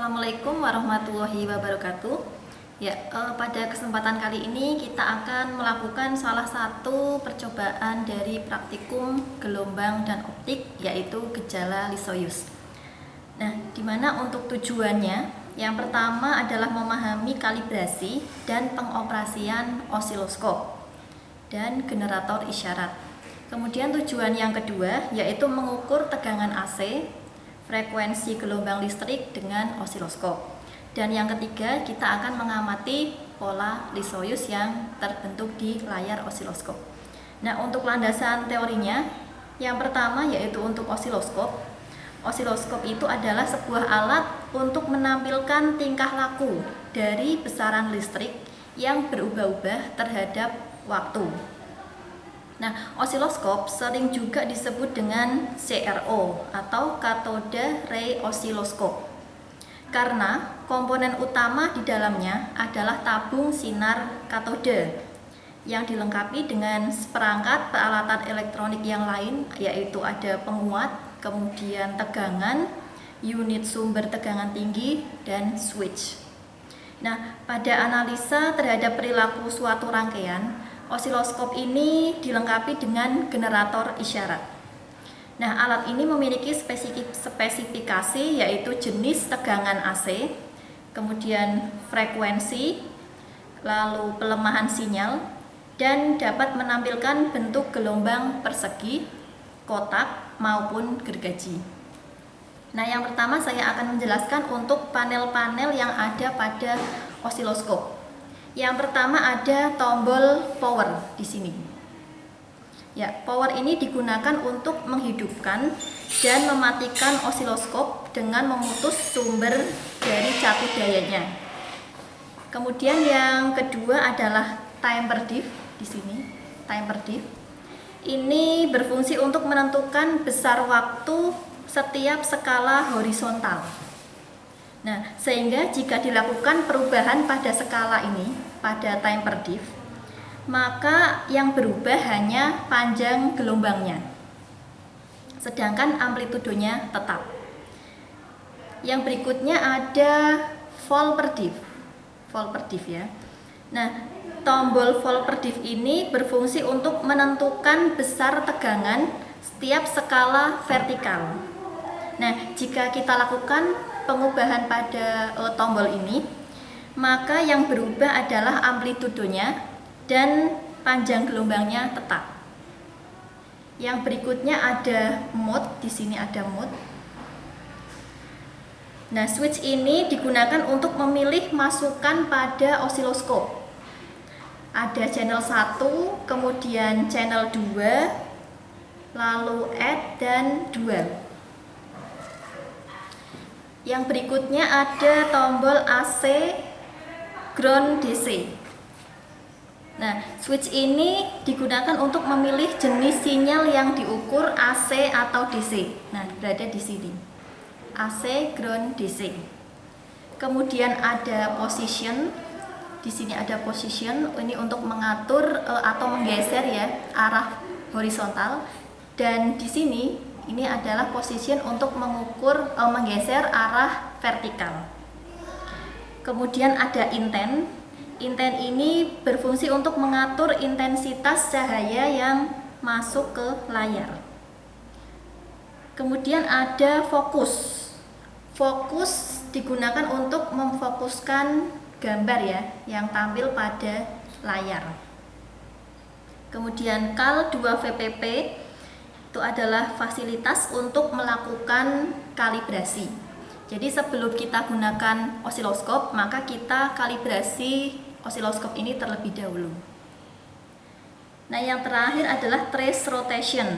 Assalamualaikum warahmatullahi wabarakatuh. Pada kesempatan kali ini kita akan melakukan salah satu percobaan dari praktikum gelombang dan optik, yaitu gejala Lisius. Nah, dimana untuk tujuannya, yang pertama adalah memahami kalibrasi dan pengoperasian osiloskop dan generator isyarat. Kemudian tujuan yang kedua yaitu mengukur tegangan AC, frekuensi gelombang listrik dengan osiloskop. Dan yang ketiga, kita akan mengamati pola Lisius yang terbentuk di layar osiloskop. Nah, untuk landasan teorinya, yang pertama yaitu untuk osiloskop. Osiloskop itu adalah sebuah alat untuk menampilkan tingkah laku dari besaran listrik yang berubah-ubah terhadap waktu. Nah, osiloskop sering juga disebut dengan CRO atau Cathode Ray Oscilloscope karena komponen utama di dalamnya adalah tabung sinar katode yang dilengkapi dengan seperangkat peralatan elektronik yang lain, yaitu ada penguat, kemudian tegangan, unit sumber tegangan tinggi, dan switch. Nah, pada analisa terhadap perilaku suatu rangkaian, osiloskop ini dilengkapi dengan generator isyarat. Nah, alat ini memiliki spesifikasi yaitu jenis tegangan AC, kemudian frekuensi, lalu pelemahan sinyal, dan dapat menampilkan bentuk gelombang persegi, kotak, maupun gergaji. Nah, yang pertama saya akan menjelaskan untuk panel-panel yang ada pada osiloskop. Yang pertama ada tombol power di sini. Power ini digunakan untuk menghidupkan dan mematikan osiloskop dengan memutus sumber dari catu dayanya. Kemudian yang kedua adalah timer diff di sini. Timer diff ini berfungsi untuk menentukan besar waktu setiap skala horizontal. Nah, sehingga jika dilakukan perubahan pada skala ini, pada timer diff, maka yang berubah hanya panjang gelombangnya, sedangkan amplitudonya tetap. Yang berikutnya ada volt per diff. Volt per diff ya. Nah, tombol volt per diff ini berfungsi untuk menentukan besar tegangan setiap skala vertikal. Nah, jika kita lakukan pengubahan pada tombol ini, maka yang berubah adalah amplitudonya dan panjang gelombangnya tetap. Yang berikutnya ada mode, di sini ada mode. Nah, switch ini digunakan untuk memilih masukan pada osiloskop. Ada channel 1, kemudian channel 2, lalu add dan dual. Yang berikutnya ada tombol AC, ground DC. Nah, switch ini digunakan untuk memilih jenis sinyal yang diukur AC atau DC. Nah, berada di sini. AC, ground, DC. Kemudian ada position. Di sini ada position, ini untuk mengatur atau menggeser ya arah horizontal. Dan di sini ini adalah position untuk mengukur menggeser arah vertikal. Kemudian ada intent. Intent ini berfungsi untuk mengatur intensitas cahaya yang masuk ke layar. Kemudian ada fokus. Fokus digunakan untuk memfokuskan gambar ya yang tampil pada layar. Kemudian CAL 2VPP itu adalah fasilitas untuk melakukan kalibrasi. Jadi sebelum kita gunakan osiloskop, maka kita kalibrasi osiloskop ini terlebih dahulu. Nah, yang terakhir adalah trace rotation.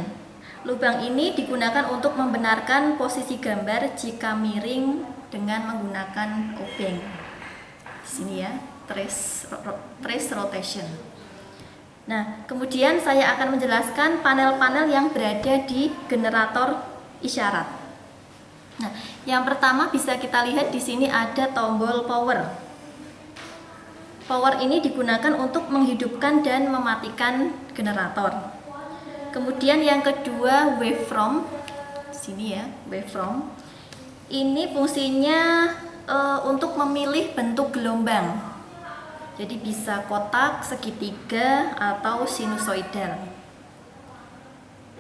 Lubang ini digunakan untuk membenarkan posisi gambar jika miring dengan menggunakan obeng. Di sini ya, trace rotation. Nah, kemudian saya akan menjelaskan panel-panel yang berada di generator isyarat. Nah, yang pertama bisa kita lihat di sini ada tombol power. Power ini digunakan untuk menghidupkan dan mematikan generator. Kemudian yang kedua waveform. Di sini ya, waveform. Ini fungsinya untuk memilih bentuk gelombang. Jadi bisa kotak, segitiga, atau sinusoidal.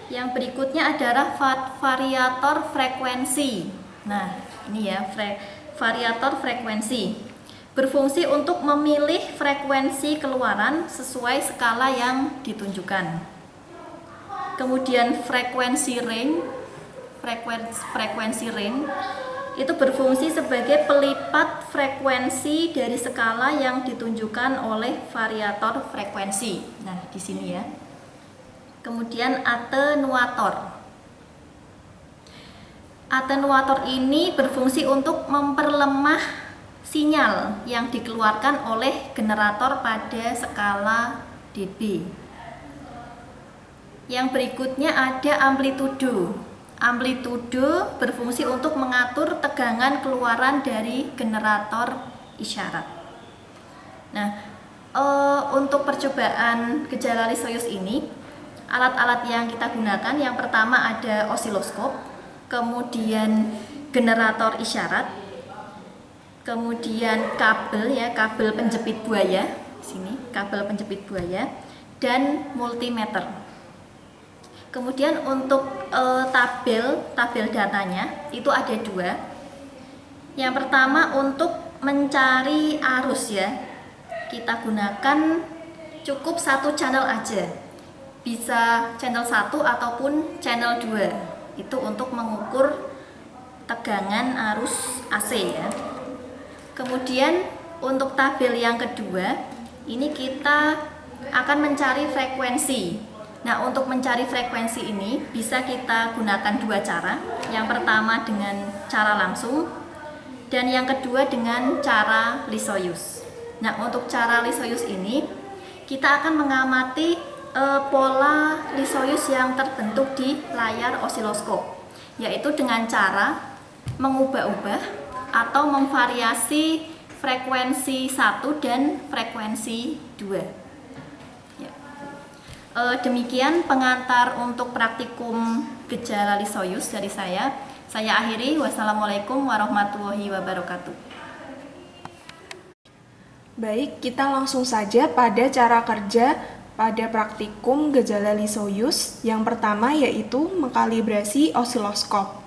Yang berikutnya adalah variator frekuensi. Nah, ini ya, variator frekuensi. Berfungsi untuk memilih frekuensi keluaran sesuai skala yang ditunjukkan. Kemudian frekuensi range itu berfungsi sebagai pelipat frekuensi dari skala yang ditunjukkan oleh variator frekuensi. Nah, di sini ya. Kemudian atenuator. Atenuator ini berfungsi untuk memperlemah sinyal yang dikeluarkan oleh generator pada skala dB. Yang berikutnya ada amplitudo. Amplitudo berfungsi untuk mengatur tegangan keluaran dari generator isyarat. Nah, untuk percobaan gejala Lisius ini, alat-alat yang kita gunakan yang pertama ada osiloskop, kemudian generator isyarat, kemudian kabel penjepit buaya, sini kabel penjepit buaya, dan multimeter. Kemudian untuk tabel datanya itu ada dua. Yang pertama untuk mencari arus ya, kita gunakan cukup satu channel aja, bisa channel 1 ataupun channel 2. Itu untuk mengukur tegangan arus AC ya. Kemudian untuk tabel yang kedua, ini kita akan mencari frekuensi. Nah, untuk mencari frekuensi ini bisa kita gunakan dua cara. Yang pertama dengan cara langsung, dan yang kedua dengan cara Lisius. Nah, untuk cara Lisius ini kita akan mengamati pola Lisius yang terbentuk di layar osiloskop, yaitu dengan cara mengubah-ubah atau memvariasi frekuensi 1 dan frekuensi 2. Demikian pengantar untuk praktikum gejala Lisius dari saya. Saya akhiri. Wassalamualaikum warahmatullahi wabarakatuh. Baik, kita langsung saja pada cara kerja pada praktikum gejala Lisius. Yang pertama yaitu mengkalibrasi osiloskop.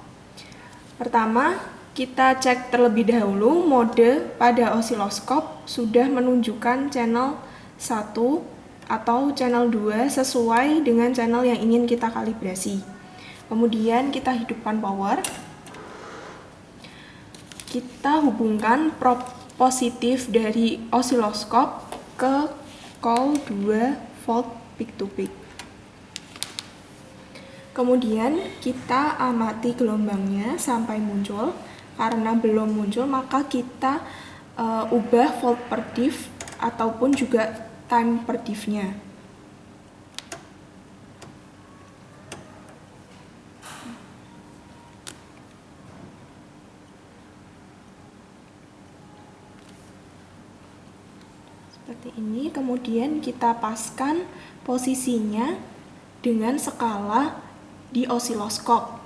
Pertama, kita cek terlebih dahulu mode pada osiloskop sudah menunjukkan channel 1 atau channel 2 sesuai dengan channel yang ingin kita kalibrasi. Kemudian kita hidupkan power. Kita hubungkan probe positif dari osiloskop ke coil 2 volt peak to peak. Kemudian kita amati gelombangnya sampai muncul. Karena belum muncul maka kita ubah volt per diff ataupun juga time per diff-nya. Seperti ini, kemudian kita paskan posisinya dengan skala di osiloskop.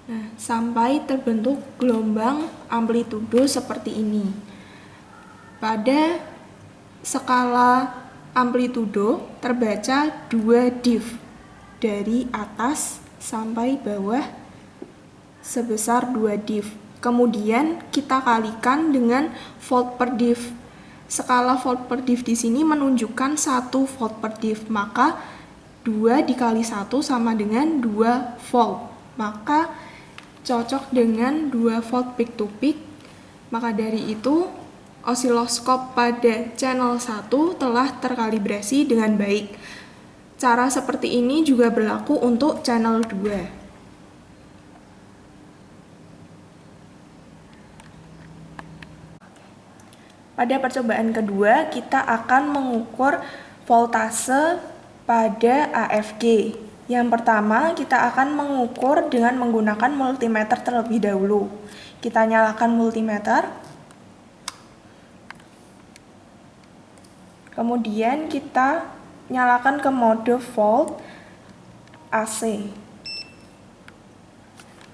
Nah, sampai terbentuk gelombang amplitudo seperti ini. Pada skala amplitudo terbaca 2 diff dari atas sampai bawah sebesar 2 diff. Kemudian kita kalikan dengan volt per diff. Skala volt per diff di sini menunjukkan 1 volt per diff, maka 2 dikali 1 sama dengan 2 volt. Maka cocok dengan 2 volt peak to peak. Maka dari itu osiloskop pada channel 1 telah terkalibrasi dengan baik. Cara seperti ini juga berlaku untuk channel 2. Pada percobaan kedua, kita akan mengukur voltase pada AFG. Yang pertama, kita akan mengukur dengan menggunakan multimeter terlebih dahulu. Kita nyalakan multimeter. Kemudian kita nyalakan ke mode volt AC.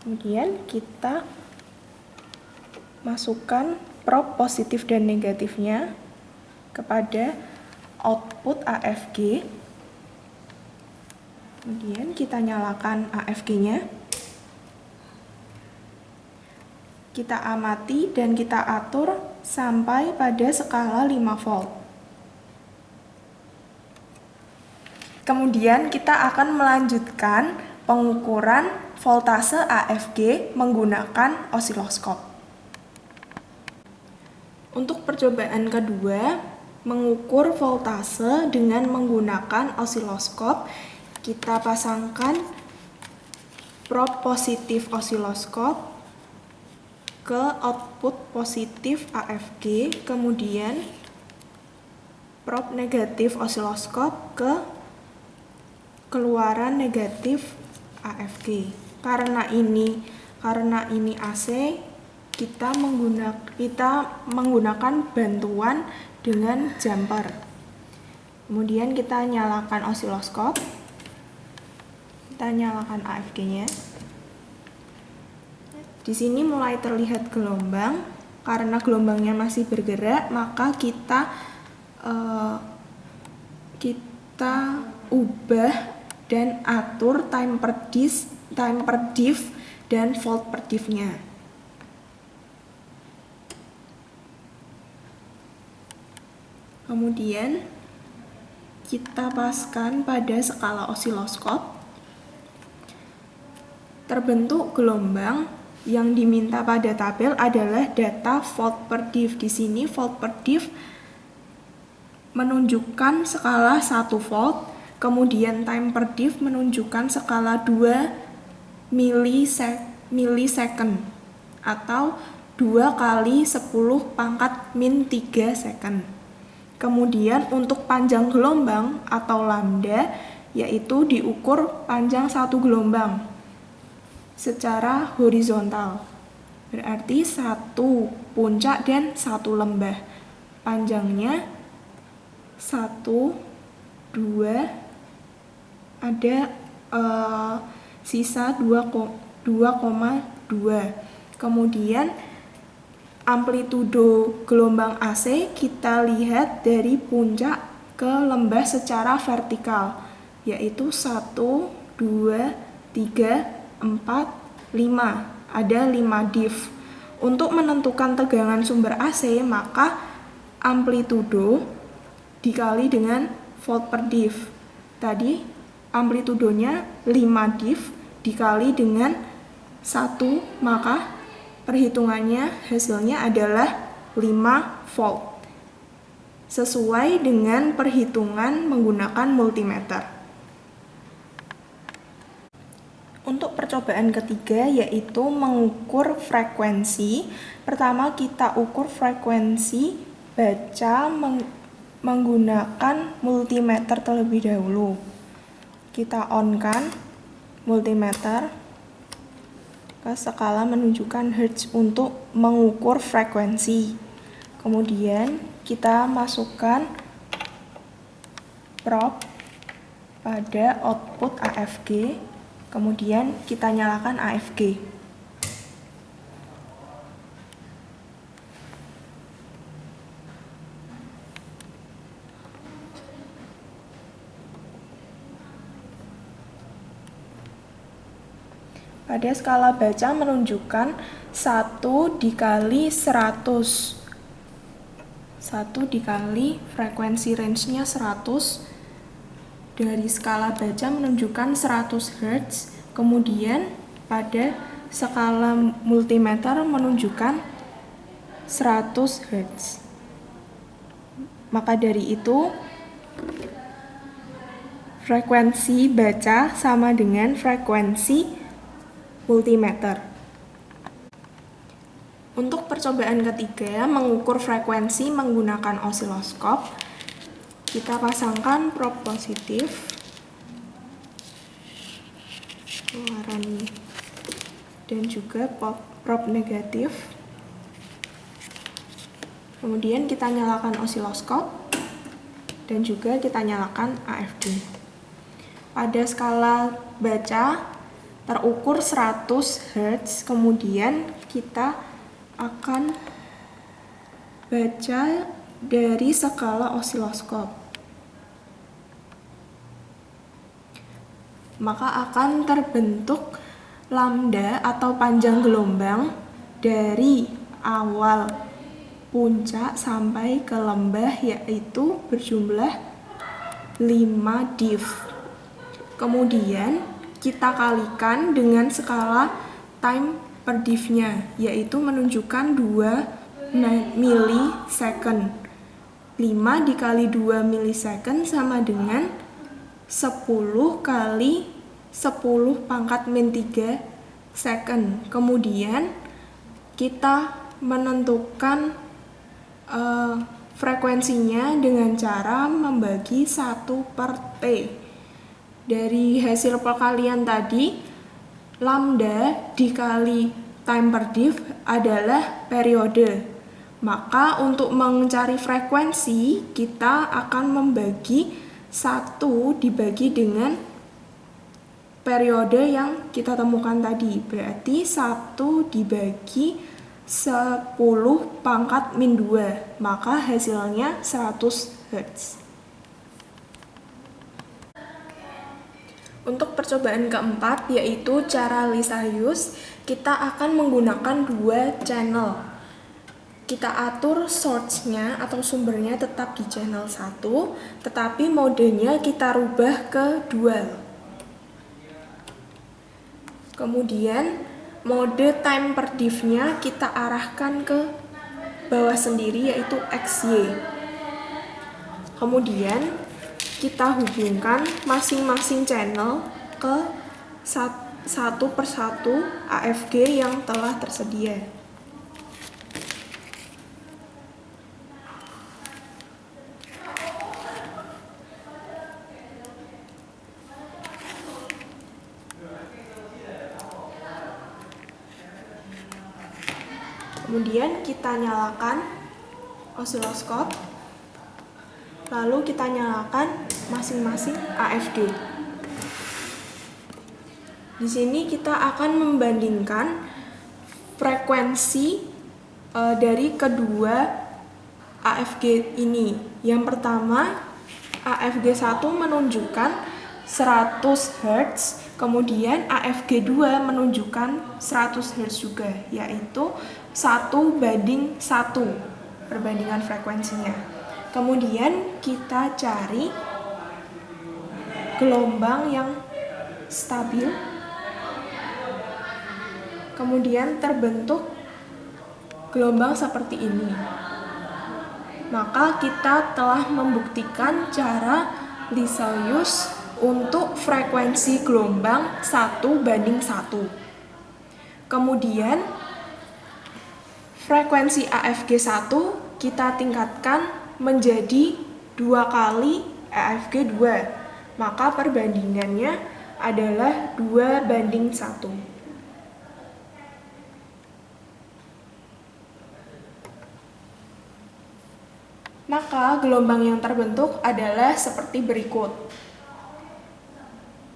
Kemudian kita masukkan prob positif dan negatifnya kepada output AFG. Kemudian kita nyalakan AFG-nya. Kita amati dan kita atur sampai pada skala 5 volt. Kemudian kita akan melanjutkan pengukuran voltase AFG menggunakan osiloskop. Untuk percobaan kedua, mengukur voltase dengan menggunakan osiloskop, kita pasangkan prob positif osiloskop ke output positif AFG, kemudian prob negatif osiloskop ke keluaran negatif AFG. Karena ini AC, kita menggunakan bantuan dengan jumper. Kemudian kita nyalakan osiloskop. Kita nyalakan AFG-nya. Di sini mulai terlihat gelombang. Karena gelombangnya masih bergerak, maka kita ubah dan atur time per diff dan volt per diff-nya. Kemudian kita paskan pada skala osiloskop. Terbentuk gelombang. Yang diminta pada tabel adalah data volt per diff. Di sini volt per diff menunjukkan skala 1 volt, kemudian time per diff menunjukkan skala 2 milisecond atau 2 kali 10 pangkat min 3 second. Kemudian untuk panjang gelombang atau lambda, yaitu diukur panjang satu gelombang secara horizontal, berarti satu puncak dan satu lembah. Panjangnya 1, 2, ada sisa 2,2. Kemudian amplitudo gelombang AC kita lihat dari puncak ke lembah secara vertikal, yaitu 1, 2, 3, 4, 5. Ada 5 diff. Untuk menentukan tegangan sumber AC, maka amplitudo dikali dengan volt per diff. Tadi amplitudonya 5 diff dikali dengan 1, maka perhitungannya hasilnya adalah 5 volt. Sesuai dengan perhitungan menggunakan multimeter. Untuk percobaan ketiga yaitu mengukur frekuensi. Pertama kita ukur frekuensi baca menggunakan multimeter terlebih dahulu. Kita on-kan multimeter ke skala menunjukkan hertz untuk mengukur frekuensi. Kemudian kita masukkan prob pada output AFG. Kemudian kita nyalakan AFG. Pada skala baca menunjukkan 1 dikali 100. 1 dikali frekuensi range-nya 100. Dari skala baca menunjukkan 100 Hz, kemudian pada skala multimeter menunjukkan 100 Hz. Maka dari itu, frekuensi baca sama dengan frekuensi multimeter. Untuk percobaan ketiga, mengukur frekuensi menggunakan osiloskop. Kita pasangkan prob positif, keluaran dan juga prob negatif. Kemudian kita nyalakan osiloskop dan juga kita nyalakan AFG. Pada skala baca terukur 100 Hz, kemudian kita akan baca dari skala osiloskop. Maka akan terbentuk lambda atau panjang gelombang dari awal puncak sampai ke lembah, yaitu berjumlah 5 div. Kemudian kita kalikan dengan skala time per div-nya, yaitu menunjukkan 2 milisecond. 5 dikali 2 milisecond sama dengan 10 kali 10 pangkat min 3 second. Kemudian kita menentukan frekuensinya dengan cara membagi 1 per T. Dari hasil perkalian tadi, lambda dikali time per div adalah periode. Maka untuk mencari frekuensi, kita akan membagi 1 dibagi dengan periode yang kita temukan tadi. Berarti 1 dibagi 10 pangkat min 2, maka hasilnya 100 Hz. Untuk percobaan keempat, yaitu cara Lissajous, kita akan menggunakan 2 channel. Kita atur source-nya atau sumbernya tetap di channel 1, tetapi modenya kita rubah ke dual. Kemudian mode time per div-nya kita arahkan ke bawah sendiri, yaitu XY. Kemudian kita hubungkan masing-masing channel ke satu persatu AFG yang telah tersedia. Kemudian kita nyalakan osiloskop, lalu kita nyalakan masing-masing AFG. Di sini kita akan membandingkan frekuensi dari kedua AFG ini. Yang pertama, AFG 1 menunjukkan 100 Hz, kemudian AFG 2 menunjukkan 100 Hz juga, yaitu 1:1 perbandingan frekuensinya. Kemudian kita cari gelombang yang stabil, kemudian terbentuk gelombang seperti ini. Maka kita telah membuktikan cara Lissajous untuk frekuensi gelombang 1:1. Kemudian frekuensi AFG 1 kita tingkatkan menjadi 2 kali AFG 2. Maka perbandingannya adalah 2:1. Maka gelombang yang terbentuk adalah seperti berikut.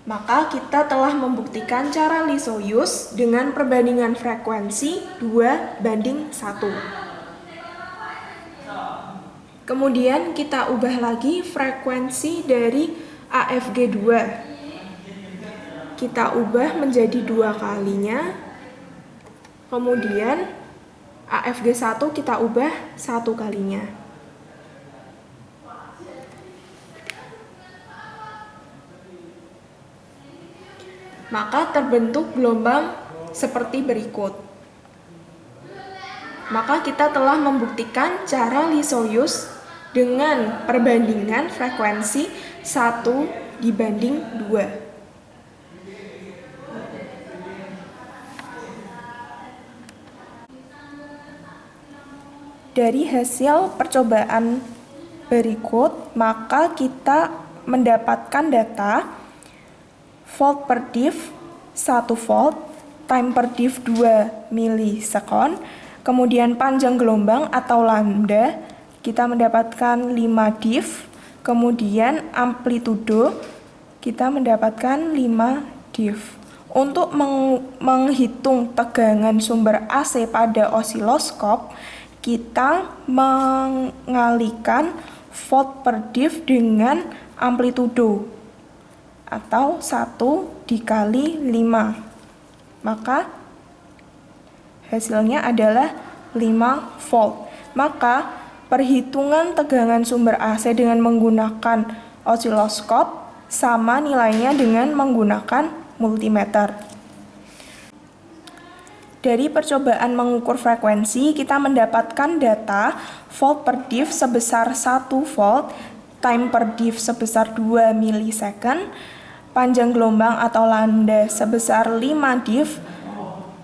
Maka kita telah membuktikan cara Lissajous dengan perbandingan frekuensi 2:1. Kemudian kita ubah lagi frekuensi dari AFG 2. Kita ubah menjadi 2 kalinya. Kemudian AFG 1 kita ubah 1 kalinya. Maka terbentuk gelombang seperti berikut. Maka kita telah membuktikan cara Lissajous dengan perbandingan frekuensi 1:2. Dari hasil percobaan berikut, maka kita mendapatkan data volt per div 1 volt, time per div 2 milisekon, kemudian panjang gelombang atau lambda kita mendapatkan 5 div, kemudian amplitudo kita mendapatkan 5 div. Untuk menghitung tegangan sumber AC pada osiloskop, kita mengalihkan volt per div dengan amplitudo atau 1 dikali 5. Maka hasilnya adalah 5 volt. Maka perhitungan tegangan sumber AC dengan menggunakan osiloskop sama nilainya dengan menggunakan multimeter. Dari percobaan mengukur frekuensi, kita mendapatkan data volt per div sebesar 1 volt, time per div sebesar 2 milisecond, panjang gelombang atau lambda sebesar 5 div,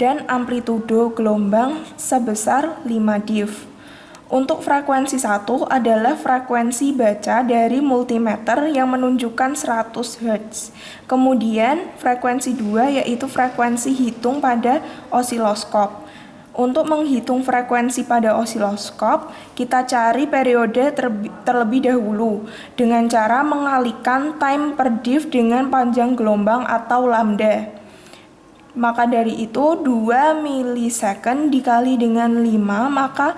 dan amplitudo gelombang sebesar 5 div. Untuk frekuensi 1 adalah frekuensi baca dari multimeter yang menunjukkan 100 Hz. Kemudian frekuensi 2 yaitu frekuensi hitung pada osiloskop. Untuk menghitung frekuensi pada osiloskop, kita cari periode terlebih dahulu dengan cara mengalihkan time per div dengan panjang gelombang atau lambda. Maka dari itu 2 milisecond dikali dengan 5, maka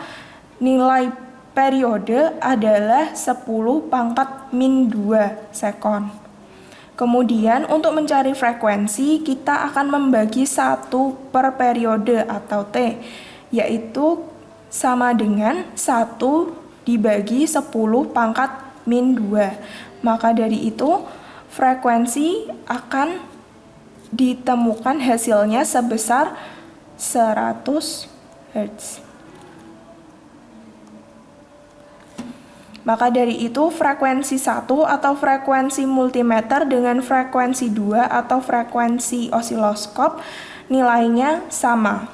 nilai periode adalah 10 pangkat min 2 sekon. Kemudian untuk mencari frekuensi, kita akan membagi 1 per periode atau T, yaitu sama dengan 1 dibagi 10 pangkat min 2. Maka dari itu frekuensi akan ditemukan hasilnya sebesar 100 Hz. Maka dari itu frekuensi 1 atau frekuensi multimeter dengan frekuensi 2 atau frekuensi osiloskop nilainya sama.